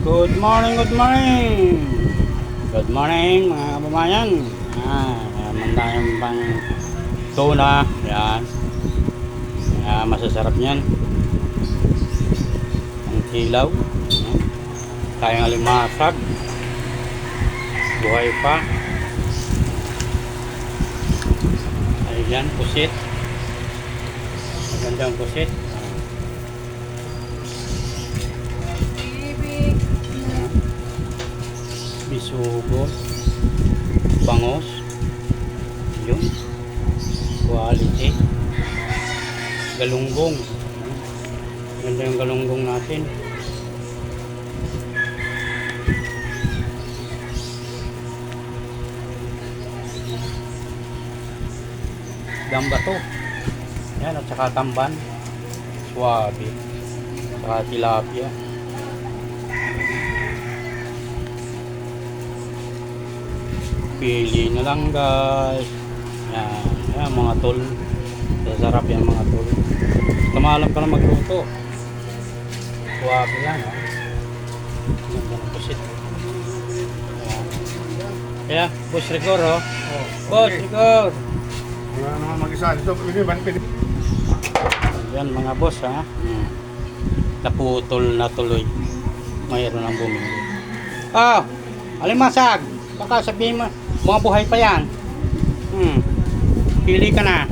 Good morning, good morning. Good morning mga kababayan. Meron tayong pang tuna. Yan. Masasarap yan. Ang kilaw. Tayong alimasag. Buhay pa. Ayan, pusit. Magandang pusit. Bisugo, bangos, yun, quality, galunggong, ganda yung galunggong natin. Gamba to, yan, at saka tamban, swabe, saka tilapia. Pili na lang guys. Yan mga tol. Sasarap yan mga tol. Tamalam ka na magluto. Suwabe yan. Ganda ng pusit. Kaya, Boss Rigor oh. Boss Rigor. Wala naman mag-isa. Ito, pwede. Yan mga boss ha. Naputol na tuloy. Mayroon ang bumili. Alimasag. Baka sabihin mo, mga buhay pa yan. Pili ka na.